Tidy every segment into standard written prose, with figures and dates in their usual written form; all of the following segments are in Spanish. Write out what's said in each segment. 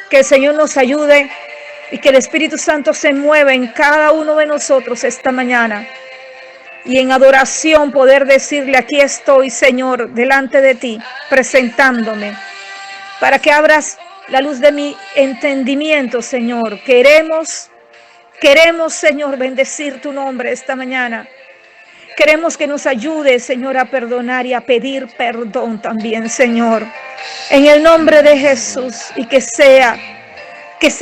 Que el Señor nos ayude y que el Espíritu Santo se mueva en cada uno de nosotros esta mañana. Y en adoración poder decirle: aquí estoy, Señor, delante de ti, presentándome, para que abras la luz de mi entendimiento, Señor. Queremos, Señor, bendecir tu nombre esta mañana. Queremos que nos ayude, Señor, a perdonar y a pedir perdón también, Señor. En el nombre de Jesús, y que sea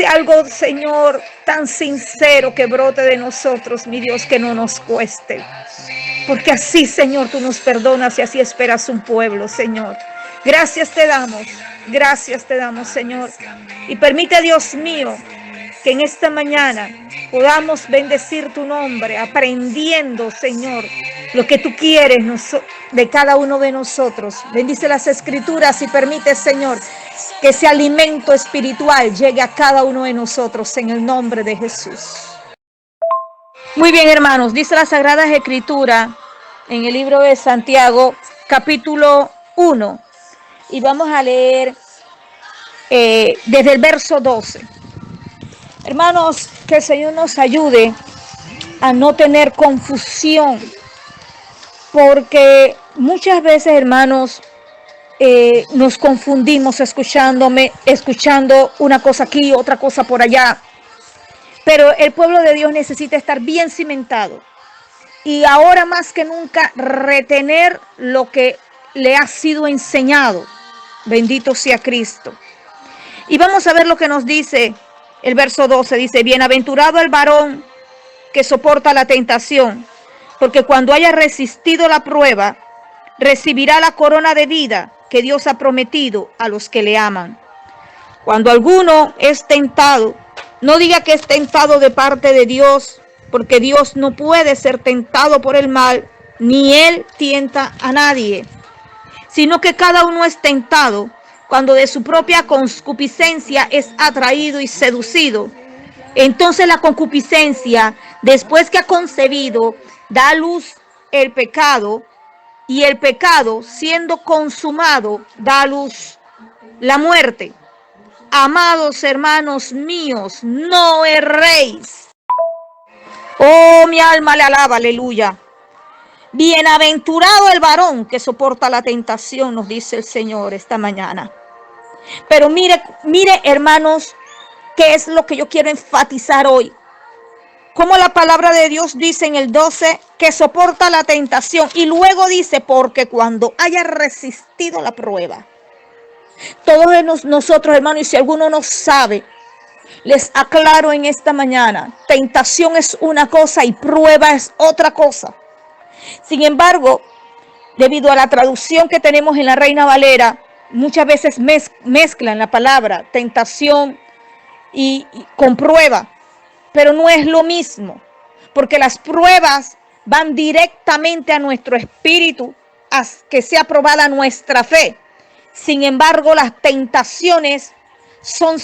algo, Señor, tan sincero que brote de nosotros, mi Dios, que no nos cueste. Porque así, Señor, tú nos perdonas y así esperas un pueblo, Señor. Gracias te damos, Señor. Y permite, Dios mío, que en esta mañana podamos bendecir tu nombre, aprendiendo, Señor, lo que tú quieres de cada uno de nosotros. Bendice las escrituras y permite, Señor, que ese alimento espiritual llegue a cada uno de nosotros en el nombre de Jesús. Muy bien, hermanos, dice la Sagrada Escritura en el libro de Santiago, capítulo 1, y vamos a leer desde el verso 12. Hermanos, que el Señor nos ayude a no tener confusión, porque muchas veces, hermanos, nos confundimos escuchando una cosa aquí, otra cosa por allá. Pero el pueblo de Dios necesita estar bien cimentado. Y ahora más que nunca retener lo que le ha sido enseñado. Bendito sea Cristo. Y vamos a ver lo que nos dice el verso 12. Dice: bienaventurado el varón que soporta la tentación, porque cuando haya resistido la prueba, recibirá la corona de vida que Dios ha prometido a los que le aman. Cuando alguno es tentado, no diga que es tentado de parte de Dios, porque Dios no puede ser tentado por el mal, ni Él tienta a nadie, sino que cada uno es tentado cuando de su propia concupiscencia es atraído y seducido. Entonces la concupiscencia, después que ha concebido, da a luz el pecado, y el pecado, siendo consumado, da a luz la muerte. Amados hermanos míos, no erréis. Oh, mi alma le alaba, aleluya. Bienaventurado el varón que soporta la tentación, nos dice el Señor esta mañana. Pero mire, hermanos, qué es lo que yo quiero enfatizar hoy. Como la palabra de Dios dice en el 12, que soporta la tentación. Y luego dice, porque cuando haya resistido la prueba. Todos nosotros, hermanos, y si alguno no sabe, les aclaro en esta mañana, tentación es una cosa y prueba es otra cosa. Sin embargo, debido a la traducción que tenemos en la Reina Valera, muchas veces mezclan la palabra tentación y con prueba, pero no es lo mismo, porque las pruebas van directamente a nuestro espíritu, a que sea probada nuestra fe. Sin embargo, las tentaciones son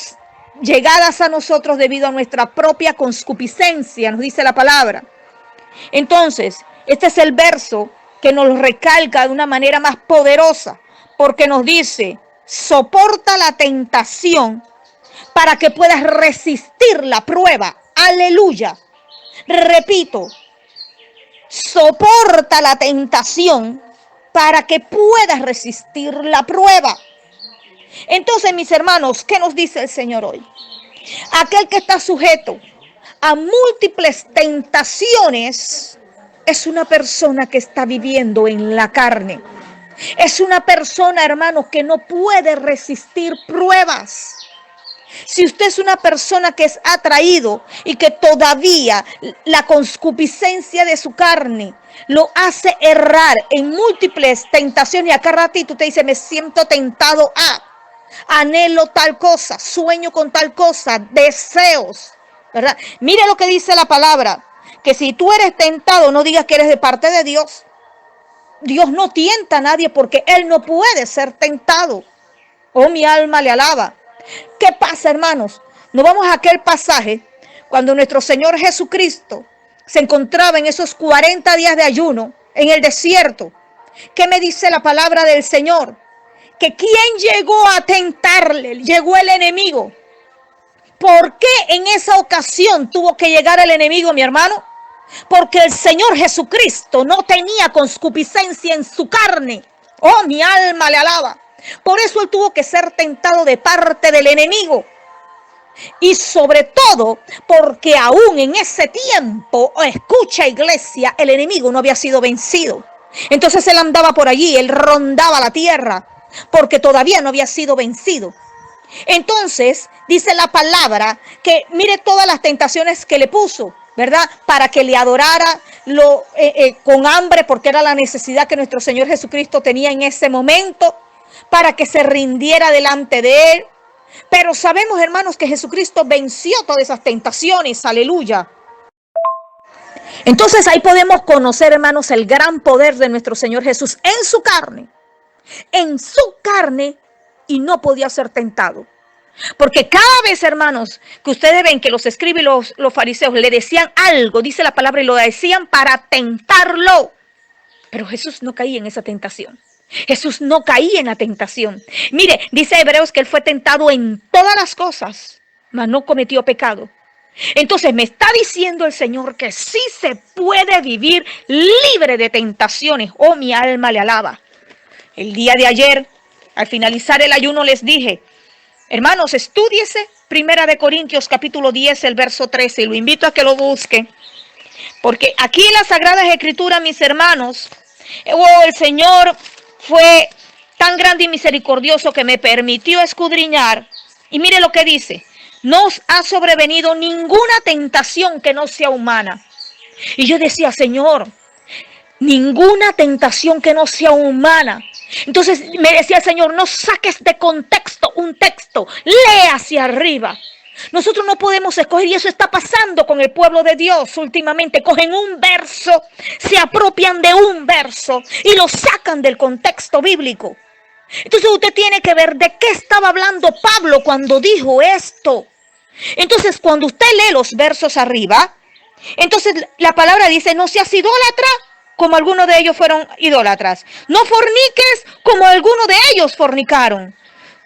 llegadas a nosotros debido a nuestra propia concupiscencia, nos dice la palabra. Entonces, este es el verso que nos recalca de una manera más poderosa, porque nos dice: soporta la tentación para que puedas resistir la prueba. Aleluya. Repito, soporta la tentación para que puedas resistir la prueba. Entonces, mis hermanos, ¿qué nos dice el Señor hoy? Aquel que está sujeto a múltiples tentaciones es una persona que está viviendo en la carne. Es una persona, hermanos, que no puede resistir pruebas. Si usted es una persona que es atraído y que todavía la concupiscencia de su carne lo hace errar en múltiples tentaciones, y a cada ratito usted dice: me siento tentado a, anhelo tal cosa, sueño con tal cosa, deseos, ¿verdad? Mire lo que dice la palabra, que si tú eres tentado, no digas que eres de parte de Dios. Dios no tienta a nadie porque Él no puede ser tentado. Oh, mi alma le alaba. ¿Qué pasa, hermanos? Nos vamos a aquel pasaje cuando nuestro Señor Jesucristo se encontraba en esos 40 días de ayuno en el desierto. ¿Qué me dice la palabra del Señor? que ¿quién llegó a tentarle? Llegó el enemigo. ¿Por qué en esa ocasión tuvo que llegar el enemigo, mi hermano? Porque el Señor Jesucristo no tenía concupiscencia en su carne. Oh, mi alma le alaba. Por eso él tuvo que ser tentado de parte del enemigo. Y sobre todo porque aún en ese tiempo, escucha iglesia, el enemigo no había sido vencido. Entonces él andaba por allí, él rondaba la tierra porque todavía no había sido vencido. Entonces dice la palabra que mire todas las tentaciones que le puso, ¿verdad? Para que le adorara con hambre, porque era la necesidad que nuestro Señor Jesucristo tenía en ese momento, para que se rindiera delante de él. Pero sabemos, hermanos, que Jesucristo venció todas esas tentaciones, aleluya. Entonces ahí podemos conocer, hermanos, el gran poder de nuestro Señor Jesús en su carne, y no podía ser tentado. Porque cada vez, hermanos, que ustedes ven que los escribas y los fariseos le decían algo, dice la palabra, y lo decían para tentarlo. Pero Jesús no caía en esa tentación. Jesús no caía en la tentación. Mire, dice Hebreos que él fue tentado en todas las cosas, mas no cometió pecado. Entonces me está diciendo el Señor que sí se puede vivir libre de tentaciones. Oh, mi alma le alaba. El día de ayer, al finalizar el ayuno, les dije, hermanos, estúdiese 1 Corintios capítulo 10, el verso 13. Y lo invito a que lo busquen. Porque aquí en las Sagradas Escrituras, mis hermanos, el Señor fue tan grande y misericordioso que me permitió escudriñar. Y mire lo que dice. No os ha sobrevenido ninguna tentación que no sea humana. Y yo decía, Señor, ninguna tentación que no sea humana. Entonces me decía el Señor, no saques de contexto un texto, lee hacia arriba. Nosotros no podemos escoger, y eso está pasando con el pueblo de Dios últimamente. Cogen un verso, se apropian de un verso y lo sacan del contexto bíblico. Entonces usted tiene que ver de qué estaba hablando Pablo cuando dijo esto. Entonces cuando usted lee los versos arriba, entonces la palabra dice, no seas idólatra como algunos de ellos fueron idólatras. No forniques como algunos de ellos fornicaron.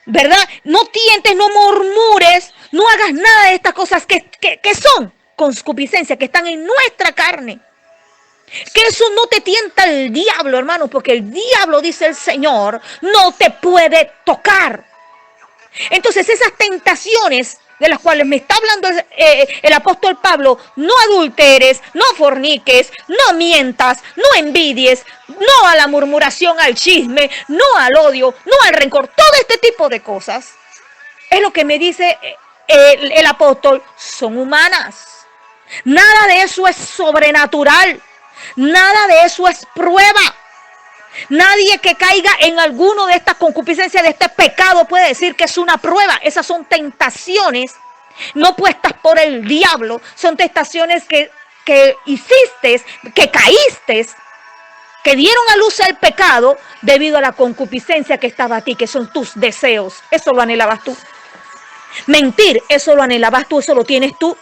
¿Verdad? No tientes, no murmures, no hagas nada de estas cosas que son concupiscencia, que están en nuestra carne. Que eso no te tienta el diablo, hermano, porque el diablo, dice el Señor, no te puede tocar. Entonces esas tentaciones de las cuales me está hablando el apóstol Pablo, no adulteres, no forniques, no mientas, no envidies, no a la murmuración, al chisme, no al odio, no al rencor, todo este tipo de cosas, es lo que me dice el apóstol, son humanas. Nada de eso es sobrenatural, nada de eso es prueba. Nadie que caiga en alguno de estas concupiscencias, de este pecado, puede decir que es una prueba. Esas son tentaciones no puestas por el diablo. Son tentaciones que hiciste, que caíste, que dieron a luz el pecado debido a la concupiscencia que estaba a ti, que son tus deseos. Eso lo anhelabas tú. Mentir, eso lo anhelabas tú, eso lo tienes tú,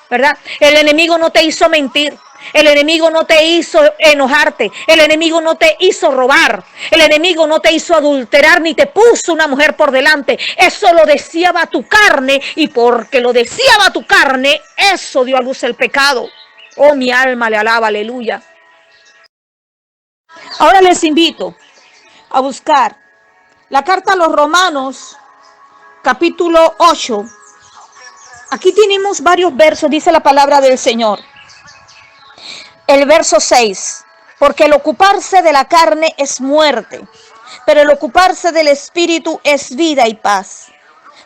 ¿verdad? El enemigo no te hizo mentir. El enemigo no te hizo enojarte. El enemigo no te hizo robar. El enemigo no te hizo adulterar ni te puso una mujer por delante. Eso lo deseaba tu carne, y porque lo deseaba tu carne, eso dio a luz el pecado. Oh, mi alma le alaba, aleluya. Ahora les invito a buscar la carta a los Romanos, capítulo 8. Aquí tenemos varios versos, dice la palabra del Señor. El verso 6, porque el ocuparse de la carne es muerte, pero el ocuparse del espíritu es vida y paz.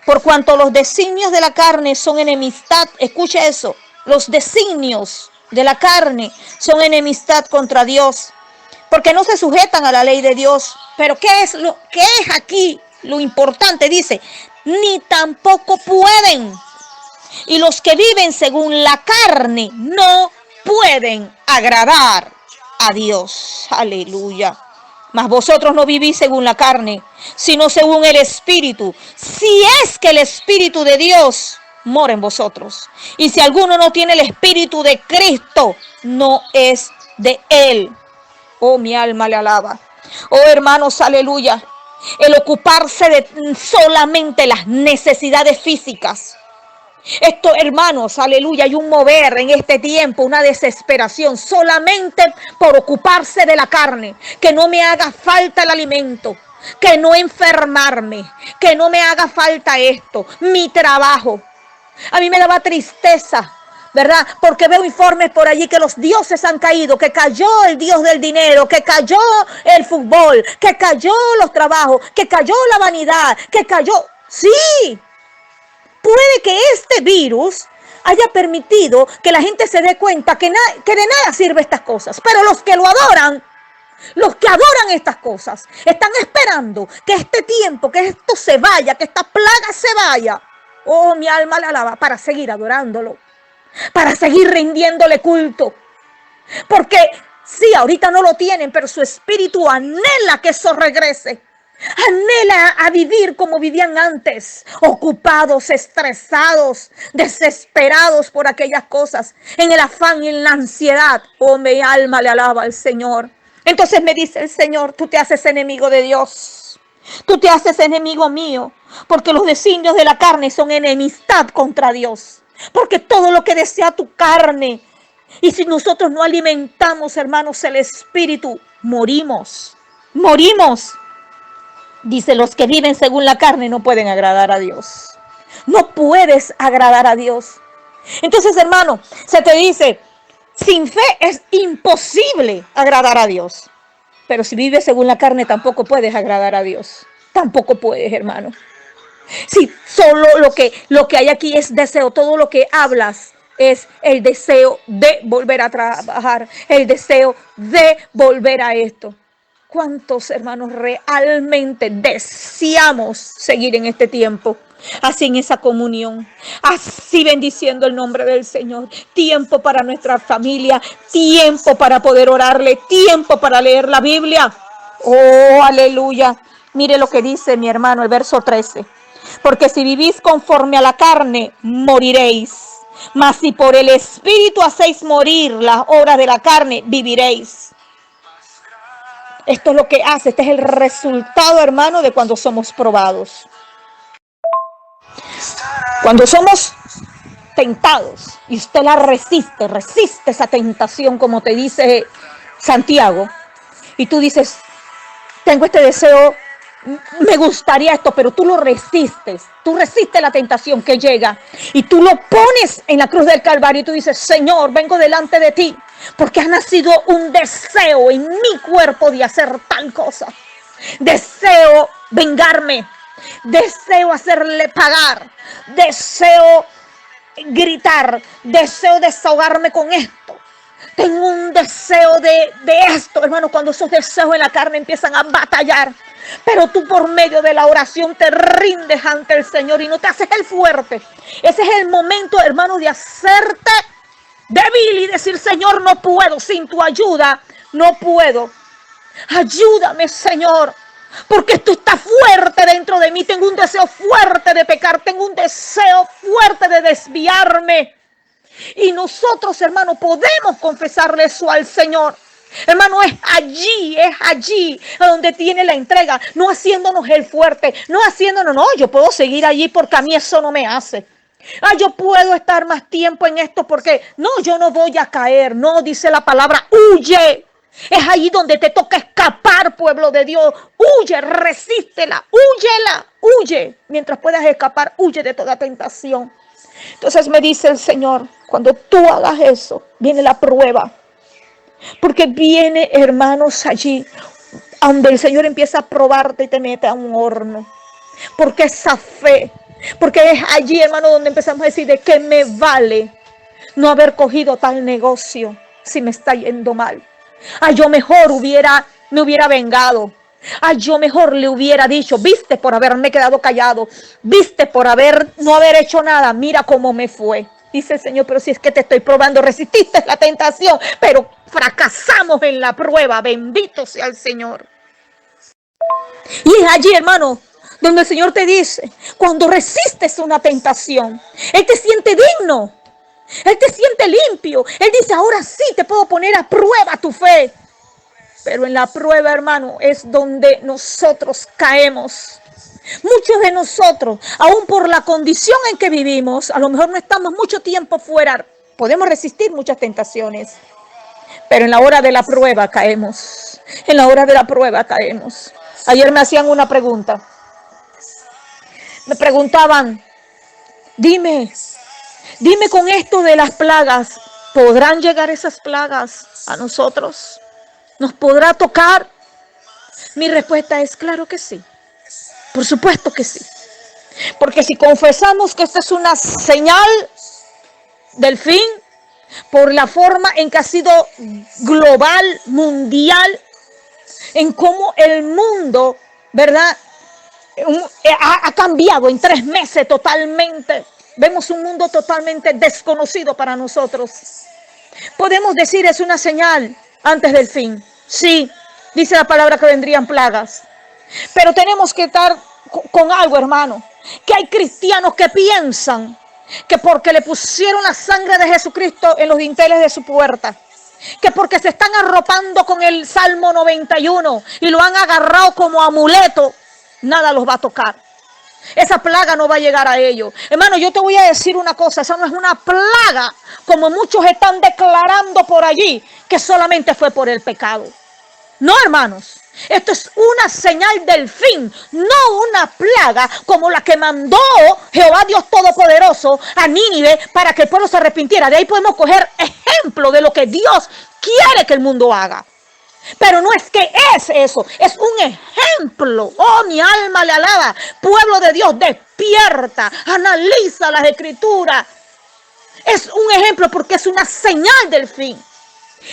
Por cuanto los designios de la carne son enemistad, escucha eso, los designios de la carne son enemistad contra Dios, porque no se sujetan a la ley de Dios. Pero ¿qué es aquí lo importante? Dice, ni tampoco pueden. Y los que viven según la carne no pueden agradar a Dios. Aleluya. Mas vosotros no vivís según la carne, sino según el Espíritu, si es que el Espíritu de Dios mora en vosotros. Y si alguno no tiene el Espíritu de Cristo, no es de él. Oh, mi alma le alaba. Oh, hermanos, aleluya. el ocuparse de solamente las necesidades físicas. Esto, hermanos, aleluya, hay un mover en este tiempo, una desesperación solamente por ocuparse de la carne, que no me haga falta el alimento, que no enfermarme, que no me haga falta esto, mi trabajo. A mí me daba tristeza, ¿verdad? Porque veo informes por allí que los dioses han caído, que cayó el dios del dinero, que cayó el fútbol, que cayó los trabajos, que cayó la vanidad, que cayó... Sí, puede que este virus haya permitido que la gente se dé cuenta que de nada sirve estas cosas, pero los que lo adoran, los que adoran estas cosas, están esperando que este tiempo, que esto se vaya, que esta plaga se vaya. Oh, mi alma le alaba, para seguir adorándolo, para seguir rindiéndole culto. Porque sí, ahorita no lo tienen, pero su espíritu anhela que eso regrese. Anhela a vivir como vivían antes, ocupados, estresados, desesperados por aquellas cosas, en el afán y en la ansiedad. Oh, mi alma le alaba al Señor. Entonces me dice el Señor, tú te haces enemigo de Dios. Tú te haces enemigo mío, porque los designios de la carne son enemistad contra Dios. Porque todo lo que desea tu carne, y si nosotros no alimentamos, hermanos, el espíritu, morimos. Dice, los que viven según la carne no pueden agradar a Dios. No puedes agradar a Dios. Entonces, hermano, se te dice, sin fe es imposible agradar a Dios. Pero si vives según la carne, tampoco puedes agradar a Dios. Tampoco puedes, hermano. Si solo lo que hay aquí es deseo, todo lo que hablas es el deseo de volver a trabajar, el deseo de volver a esto. ¿Cuántos hermanos realmente deseamos seguir en este tiempo? Así en esa comunión, así bendiciendo el nombre del Señor. Tiempo para nuestra familia, tiempo para poder orarle, tiempo para leer la Biblia. Oh, aleluya. Mire lo que dice mi hermano, el verso 13. Porque si vivís conforme a la carne, moriréis. Mas si por el Espíritu hacéis morir las obras de la carne, viviréis. Esto es lo que hace, este es el resultado, hermano, de cuando somos probados. Cuando somos tentados y usted la resiste esa tentación, como te dice Santiago, y tú dices, tengo este deseo, me gustaría esto, pero tú lo resistes, tú resistes la tentación que llega y tú lo pones en la cruz del Calvario y tú dices, Señor, vengo delante de ti porque ha nacido un deseo en mi cuerpo de hacer tal cosa. Deseo vengarme, deseo hacerle pagar, deseo gritar, deseo desahogarme con esto. Tengo un deseo de esto, hermano, cuando esos deseos en la carne empiezan a batallar. Pero tú por medio de la oración te rindes ante el Señor y no te haces el fuerte. Ese es el momento, hermano, de hacerte débil y decir, Señor, no puedo, sin tu ayuda, no puedo. Ayúdame, Señor, porque esto está fuerte dentro de mí. Tengo un deseo fuerte de pecar, tengo un deseo fuerte de desviarme. Y nosotros, hermano, podemos confesarle eso al Señor. Hermano, es allí donde tiene la entrega, no haciéndonos el fuerte, no haciéndonos, no, yo puedo seguir allí porque a mí eso no me hace. Yo puedo estar más tiempo en esto porque, no, yo no voy a caer, no, dice la palabra, huye. Es allí donde te toca escapar, pueblo de Dios. Huye, resístela, huye. Mientras puedas escapar, huye de toda tentación. Entonces me dice el Señor, cuando tú hagas eso, viene la prueba. Porque viene, hermanos, allí donde el Señor empieza a probarte y te mete a un horno. Porque esa fe, porque es allí, hermano, donde empezamos a decir, ¿de qué me vale no haber cogido tal negocio si me está yendo mal? Yo mejor me hubiera vengado. Yo mejor le hubiera dicho, viste por haberme quedado callado, viste por no haber hecho nada, mira cómo me fue. Dice el Señor, pero si es que te estoy probando, resististe la tentación, pero fracasamos en la prueba, bendito sea el Señor. Y es allí, hermano, donde el Señor te dice, cuando resistes una tentación, Él te siente digno, Él te siente limpio. Él dice, ahora sí te puedo poner a prueba tu fe. Pero en la prueba, hermano, es donde nosotros caemos. Muchos de nosotros, aún por la condición en que vivimos, a lo mejor no estamos mucho tiempo fuera, podemos resistir muchas tentaciones, pero en la hora de la prueba caemos. En la hora de la prueba caemos. Ayer me hacían una pregunta. Me preguntaban, dime con esto de las plagas, ¿podrán llegar esas plagas a nosotros? ¿Nos podrá tocar? Mi respuesta es claro que sí. Por supuesto que sí. Porque si confesamos que esta es una señal del fin, por la forma en que ha sido global, mundial, en cómo el mundo, ¿verdad?, ha cambiado en 3 meses totalmente. Vemos un mundo totalmente desconocido para nosotros. Podemos decir es una señal antes del fin. Sí, dice la palabra que vendrían plagas. Pero tenemos que estar con algo, hermano. Que hay cristianos que piensan que porque le pusieron la sangre de Jesucristo en los dinteles de su puerta, que porque se están arropando con el Salmo 91 y lo han agarrado como amuleto, nada los va a tocar. Esa plaga no va a llegar a ellos. Hermano, yo te voy a decir una cosa, esa no es una plaga como muchos están declarando por allí, que solamente fue por el pecado. No, hermanos. Esto es una señal del fin, no una plaga como la que mandó Jehová Dios Todopoderoso a Nínive para que el pueblo se arrepintiera. De ahí podemos coger ejemplo de lo que Dios quiere que el mundo haga. Pero no es que es eso, es un ejemplo. Oh, mi alma le alaba. Pueblo de Dios, despierta, analiza las escrituras. Es un ejemplo porque es una señal del fin.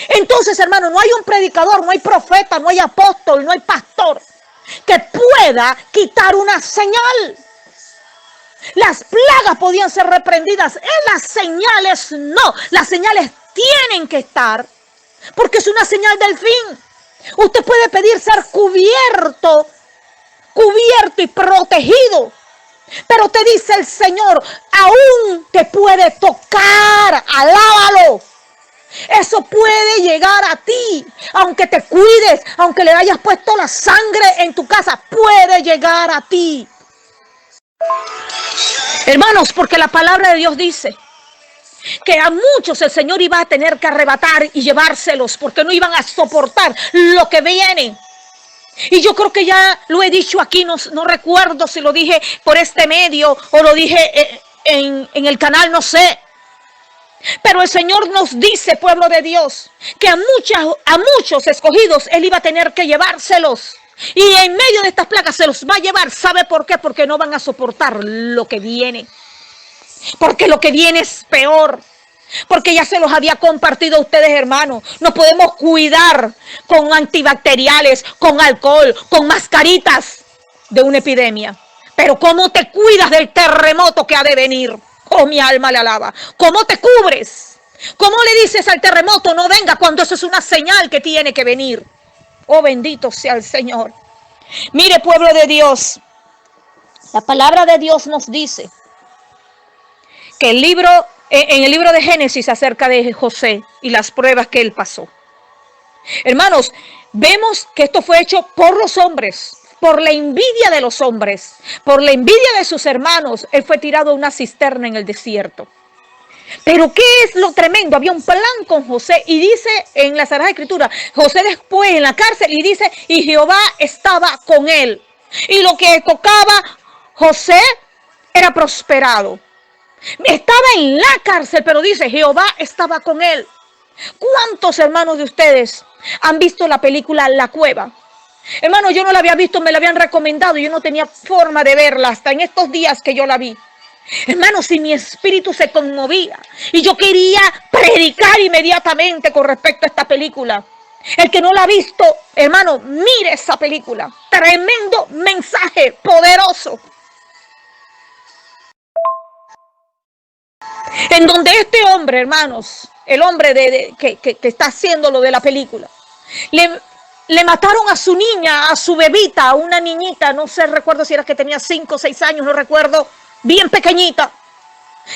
Entonces, hermano, no hay un predicador, no hay profeta, no hay apóstol, no hay pastor que pueda quitar una señal. Las plagas podían ser reprendidas, en las señales no. Las señales tienen que estar porque es una señal del fin. Usted puede pedir ser cubierto y protegido, pero te dice el Señor, aún te puede tocar, alábalo. Eso puede llegar a ti, aunque te cuides, aunque le hayas puesto la sangre en tu casa, puede llegar a ti. Hermanos, porque la palabra de Dios dice que a muchos el Señor iba a tener que arrebatar y llevárselos, porque no iban a soportar lo que viene. Y yo creo que ya lo he dicho aquí, no recuerdo si lo dije por este medio o lo dije en el canal, no sé. Pero el Señor nos dice, pueblo de Dios, que a muchos escogidos Él iba a tener que llevárselos. Y en medio de estas plagas se los va a llevar. ¿Sabe por qué? Porque no van a soportar lo que viene. Porque lo que viene es peor. Porque ya se los había compartido a ustedes, hermanos. Nos podemos cuidar con antibacteriales, con alcohol, con mascaritas de una epidemia. Pero ¿cómo te cuidas del terremoto que ha de venir? Oh, mi alma le alaba. ¿Cómo te cubres? ¿Cómo le dices al terremoto no venga cuando eso es una señal que tiene que venir? Oh, bendito sea el Señor. Mire, pueblo de Dios, la palabra de Dios nos dice que en el libro de Génesis acerca de José y las pruebas que él pasó. Hermanos, vemos que esto fue hecho por los hombres, por la envidia de los hombres, por la envidia de sus hermanos. Él fue tirado a una cisterna en el desierto. Pero ¿qué es lo tremendo? Había un plan con José y dice en la Sagrada Escritura, José después en la cárcel y dice, y Jehová estaba con él. Y lo que tocaba José era prosperado. Estaba en la cárcel, pero dice, Jehová estaba con él. ¿Cuántos hermanos de ustedes han visto la película La Cueva? Hermano, yo no la había visto, me la habían recomendado y yo no tenía forma de verla hasta en estos días que yo la vi. Hermano, si mi espíritu se conmovía y yo quería predicar inmediatamente con respecto a esta película. El que no la ha visto, hermano, mire esa película. Tremendo mensaje, poderoso. En donde este hombre, hermanos, el hombre que está haciendo lo de la película, le mataron a su niña, a su bebita, a una niñita, no sé, recuerdo si era que tenía 5 o 6 años, no recuerdo, bien pequeñita.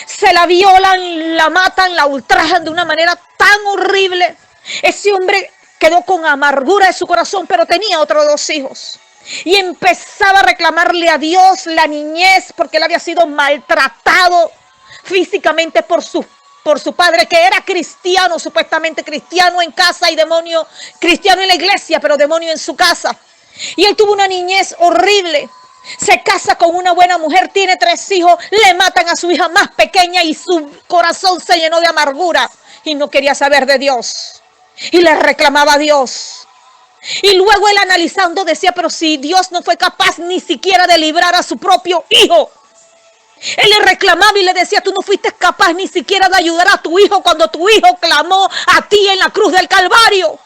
Se la violan, la matan, la ultrajan de una manera tan horrible. Ese hombre quedó con amargura de su corazón, pero tenía otros 2 hijos. Y empezaba a reclamarle a Dios la niñez, porque él había sido maltratado físicamente por su padre, que era cristiano, supuestamente cristiano en casa y demonio, cristiano en la iglesia, pero demonio en su casa. Y él tuvo una niñez horrible. Se casa con una buena mujer, tiene 3 hijos, le matan a su hija más pequeña y su corazón se llenó de amargura y no quería saber de Dios. Y le reclamaba a Dios. Y luego él analizando decía, pero si Dios no fue capaz ni siquiera de librar a su propio hijo. Él le reclamaba y le decía, tú no fuiste capaz ni siquiera de ayudar a tu hijo cuando tu hijo clamó a ti en la cruz del Calvario.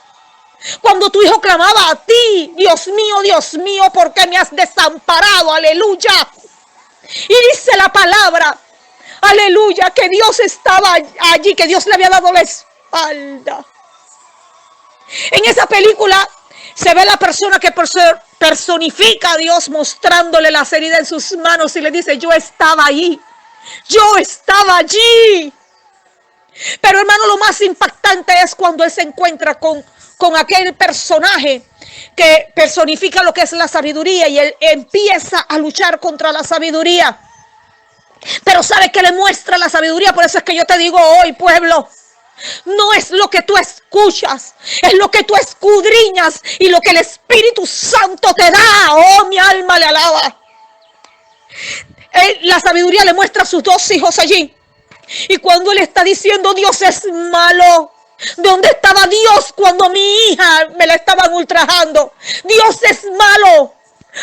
Cuando tu hijo clamaba a ti, Dios mío, ¿por qué me has desamparado? Aleluya. Y dice la palabra, aleluya, que Dios estaba allí, que Dios le había dado la espalda. En esa película se ve la persona que personifica a Dios mostrándole las heridas en sus manos y le dice, yo estaba allí. Pero hermano, lo más impactante es cuando él se encuentra con aquel personaje que personifica lo que es la sabiduría y él empieza a luchar contra la sabiduría. Pero ¿sabe qué le muestra la sabiduría? Por eso es que yo te digo hoy, pueblo, no es lo que tú escuchas, es lo que tú escudriñas y lo que el Espíritu Santo te da. Oh, mi alma le alaba. La sabiduría le muestra a sus 2 hijos allí. Y cuando él está diciendo, Dios es malo, ¿dónde estaba Dios cuando mi hija me la estaban ultrajando? Dios es malo,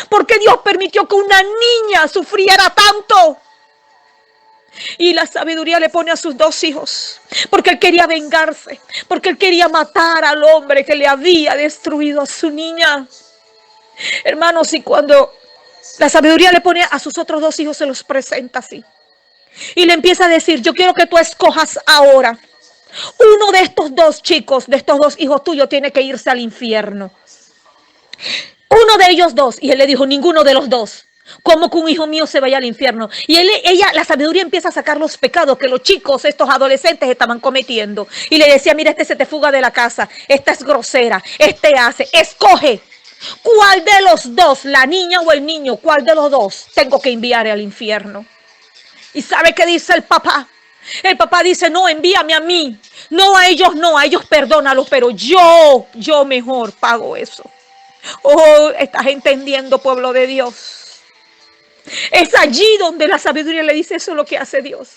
porque Dios permitió que una niña sufriera tanto. Y la sabiduría le pone a sus 2 hijos, porque él quería vengarse, porque él quería matar al hombre que le había destruido a su niña. Hermanos, y cuando la sabiduría le pone a sus otros 2 hijos, se los presenta así. Y le empieza a decir, yo quiero que tú escojas ahora. Uno de estos 2 chicos, de estos 2 hijos tuyos, tiene que irse al infierno. Uno de ellos 2. Y él le dijo, ninguno de los 2. ¿Cómo que un hijo mío se vaya al infierno? Y la sabiduría empieza a sacar los pecados que los chicos, estos adolescentes, estaban cometiendo. Y le decía, mira, este se te fuga de la casa, esta es grosera, este hace, escoge. ¿Cuál de los 2, la niña o el niño, cuál de los 2 tengo que enviar al infierno? ¿Y sabe qué dice el papá? El papá dice, no, envíame a mí. No, a ellos perdónalos, pero yo mejor pago eso. Oh, estás entendiendo, pueblo de Dios. Es allí donde la sabiduría le dice, eso es lo que hace Dios.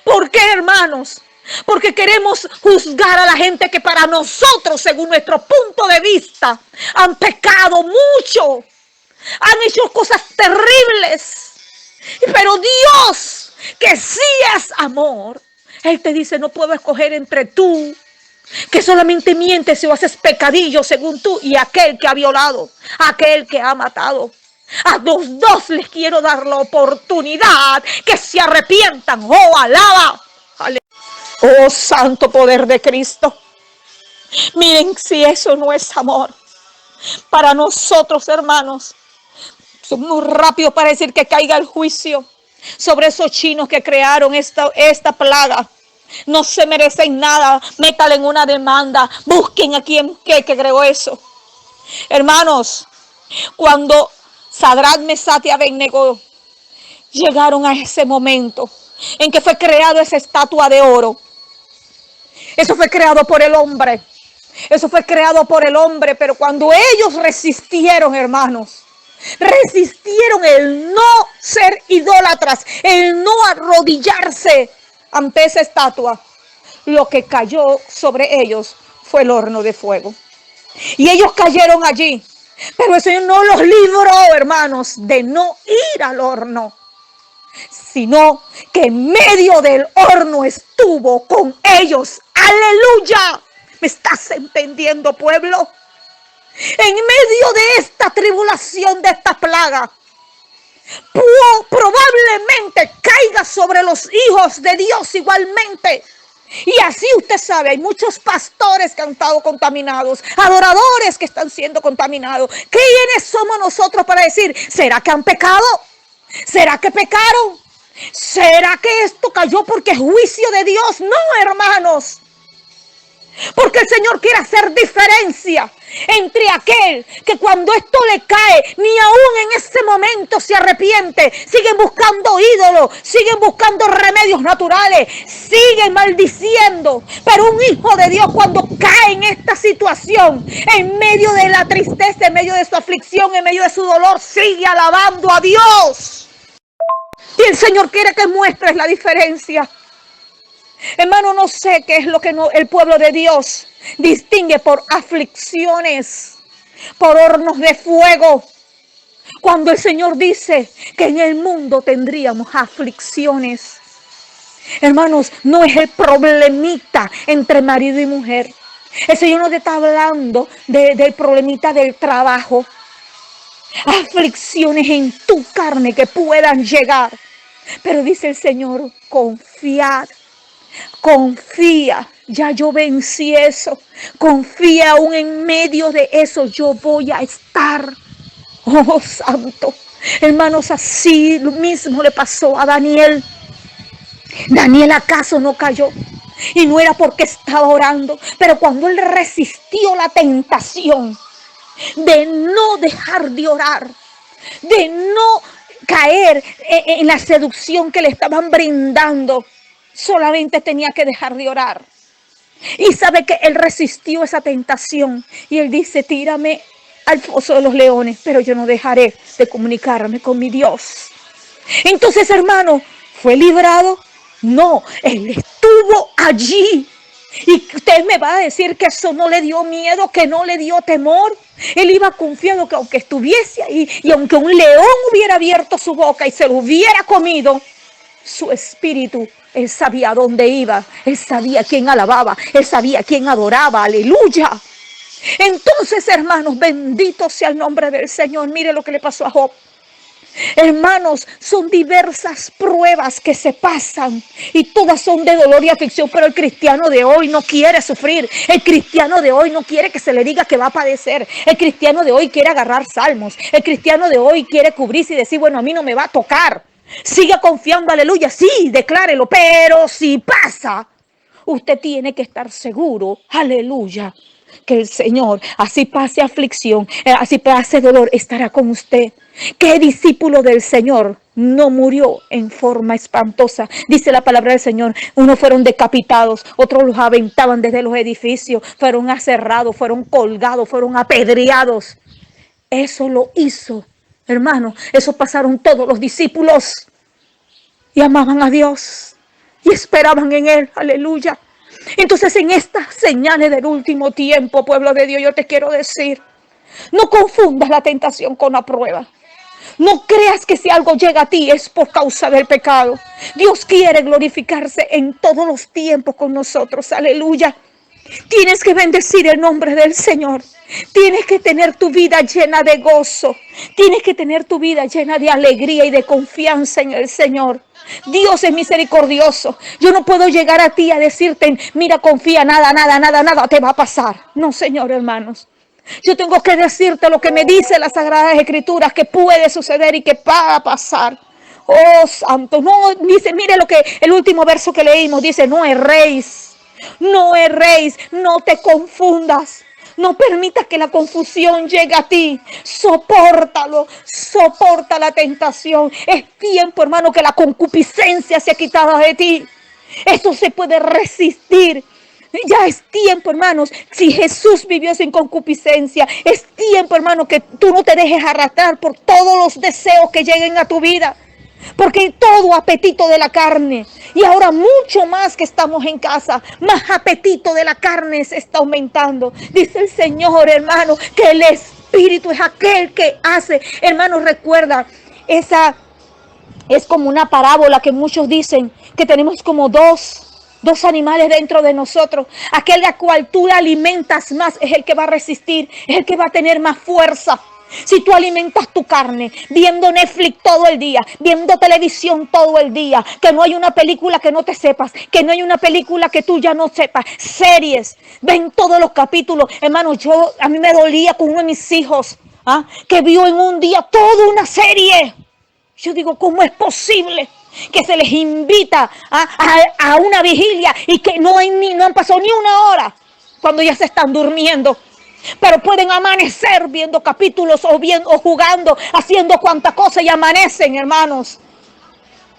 ¿Por qué, hermanos? Porque queremos juzgar a la gente que para nosotros, según nuestro punto de vista, han pecado mucho, han hecho cosas terribles. Pero Dios, que sí es amor, Él te dice, no puedo escoger entre tú, que solamente mientes o haces pecadillo según tú, y aquel que ha violado, aquel que ha matado. A los 2 les quiero dar la oportunidad que se arrepientan. Oh, alaba. Oh, santo poder de Cristo. Miren si eso no es amor. Para nosotros, hermanos, somos rápidos para decir que caiga el juicio sobre esos chinos que crearon esta plaga. No se merecen nada. Métale en una demanda. Busquen a quien que creó eso. Hermanos, cuando Sadrach, Mesach y Abednego llegaron a ese momento en que fue creado esa estatua de oro. Eso fue creado por el hombre. Eso fue creado por el hombre, pero cuando ellos resistieron, hermanos, resistieron el no ser idólatras, el no arrodillarse ante esa estatua, lo que cayó sobre ellos fue el horno de fuego. Y ellos cayeron allí. Pero el Señor no los libró, hermanos, de no ir al horno, sino que en medio del horno estuvo con ellos. ¡Aleluya! ¿Me estás entendiendo, pueblo? En medio de esta tribulación, de esta plaga, probablemente caiga sobre los hijos de Dios igualmente. Y así usted sabe, hay muchos pastores que han estado contaminados, adoradores que están siendo contaminados. ¿Quiénes somos nosotros para decir, ¿será que han pecado? ¿Será que pecaron? ¿Será que esto cayó porque es juicio de Dios? No, hermanos. Porque el Señor quiere hacer diferencia entre aquel que cuando esto le cae, ni aún en ese momento se arrepiente. Siguen buscando ídolos, siguen buscando remedios naturales, siguen maldiciendo. Pero un hijo de Dios cuando cae en esta situación, en medio de la tristeza, en medio de su aflicción, en medio de su dolor, sigue alabando a Dios. Y el Señor quiere que muestres la diferencia. Hermano, no sé qué es lo que el pueblo de Dios distingue por aflicciones, por hornos de fuego. Cuando el Señor dice que en el mundo tendríamos aflicciones. Hermanos, no es el problemita entre marido y mujer. El Señor no te está hablando del problemita del trabajo. Aflicciones en tu carne que puedan llegar. Pero dice el Señor, confiad. Confía, ya yo vencí eso. Confía aún en medio de eso, yo voy a estar. Oh, santo. Hermanos, así lo mismo le pasó a Daniel. Daniel acaso no cayó. Y no era porque estaba orando, pero cuando él resistió la tentación de no dejar de orar, de no caer en la seducción que le estaban brindando, solamente tenía que dejar de orar. Y sabe que él resistió esa tentación. Y él dice, tírame al foso de los leones, pero yo no dejaré de comunicarme con mi Dios. Entonces, hermano, ¿fue librado? No, él estuvo allí. Y usted me va a decir que eso no le dio miedo, que no le dio temor. Él iba confiado que aunque estuviese ahí y aunque un león hubiera abierto su boca y se lo hubiera comido, su espíritu, él sabía dónde iba, él sabía quién alababa, él sabía quién adoraba, aleluya. Entonces, hermanos, bendito sea el nombre del Señor. Mire lo que le pasó a Job. Hermanos, son diversas pruebas que se pasan y todas son de dolor y aflicción, pero el cristiano de hoy no quiere sufrir. El cristiano de hoy no quiere que se le diga que va a padecer. El cristiano de hoy quiere agarrar salmos. El cristiano de hoy quiere cubrirse y decir, bueno, a mí no me va a tocar. Siga confiando, aleluya, sí, declárelo, pero si pasa, usted tiene que estar seguro, aleluya, que el Señor, así pase aflicción, así pase dolor, estará con usted. ¿Qué discípulo del Señor no murió en forma espantosa? Dice la palabra del Señor, unos fueron decapitados, otros los aventaban desde los edificios, fueron aserrados, fueron colgados, fueron apedreados. Eso lo hizo. Hermano, eso pasaron todos los discípulos y amaban a Dios y esperaban en Él, aleluya. Entonces en estas señales del último tiempo, pueblo de Dios, yo te quiero decir, no confundas la tentación con la prueba. No creas que si algo llega a ti es por causa del pecado. Dios quiere glorificarse en todos los tiempos con nosotros, aleluya. Tienes que bendecir el nombre del Señor. Tienes que tener tu vida llena de gozo. Tienes que tener tu vida llena de alegría y de confianza en el Señor. Dios es misericordioso. Yo no puedo llegar a ti a decirte, mira, confía, nada te va a pasar. No, Señor, hermanos. Yo tengo que decirte lo que me dice las Sagradas Escrituras, que puede suceder y que va a pasar. Oh, santo. No, dice, mire lo que el último verso que leímos dice, no erréis. No erréis, no te confundas. No permitas que la confusión llegue a ti. Sopórtalo, soporta la tentación. Es tiempo, hermano, que la concupiscencia sea quitada de ti. Esto se puede resistir. Ya es tiempo, hermanos, si Jesús vivió sin concupiscencia, es tiempo, hermano, que tú no te dejes arrastrar por todos los deseos que lleguen a tu vida. Porque todo apetito de la carne, y ahora mucho más que estamos en casa, más apetito de la carne se está aumentando. Dice el Señor, hermano, que el Espíritu es aquel que hace. Hermano, recuerda, esa es como una parábola que muchos dicen que tenemos como dos animales dentro de nosotros. Aquel a cual tú le alimentas más es el que va a resistir, es el que va a tener más fuerza. Si tú alimentas tu carne viendo Netflix todo el día, viendo televisión todo el día, que no hay una película que no te sepas, que no hay una película que tú ya no sepas, series, ven todos los capítulos. Hermano, a mí me dolía con uno de mis hijos, que vio en un día toda una serie. Yo digo, ¿cómo es posible que se les invita a una vigilia y que no han pasado ni una hora? cuando ya se están durmiendo. Pero pueden amanecer viendo capítulos o jugando, haciendo cuanta cosa y amanecen, hermanos.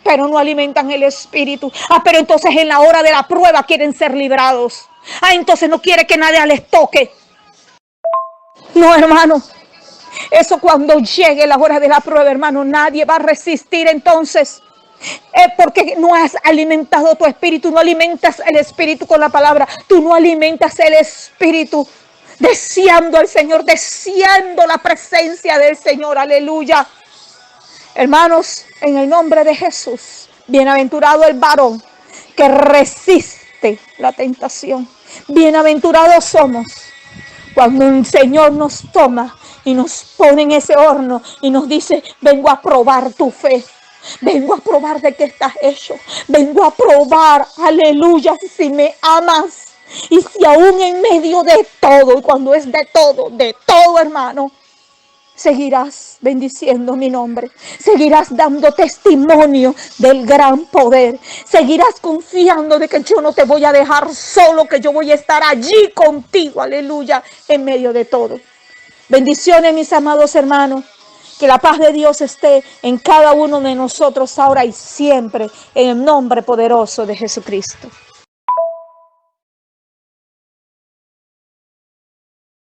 Pero no alimentan el espíritu. Pero entonces en la hora de la prueba quieren ser librados. Entonces no quiere que nadie les toque. No, hermano. Eso cuando llegue la hora de la prueba, hermano, nadie va a resistir entonces. Porque no has alimentado tu espíritu, no alimentas el espíritu con la palabra. Tú no alimentas el espíritu deseando al Señor, deseando la presencia del Señor. Aleluya. Hermanos, en el nombre de Jesús, bienaventurado el varón que resiste la tentación. Bienaventurados somos cuando el Señor nos toma y nos pone en ese horno y nos dice: vengo a probar tu fe. Vengo a probar de qué estás hecho. Vengo a probar, aleluya, si me amas. Y si aún en medio de todo, y cuando es de todo, hermano, seguirás bendiciendo mi nombre. Seguirás dando testimonio del gran poder. Seguirás confiando de que yo no te voy a dejar solo, que yo voy a estar allí contigo, aleluya, en medio de todo. Bendiciones, mis amados hermanos. Que la paz de Dios esté en cada uno de nosotros ahora y siempre, en el nombre poderoso de Jesucristo.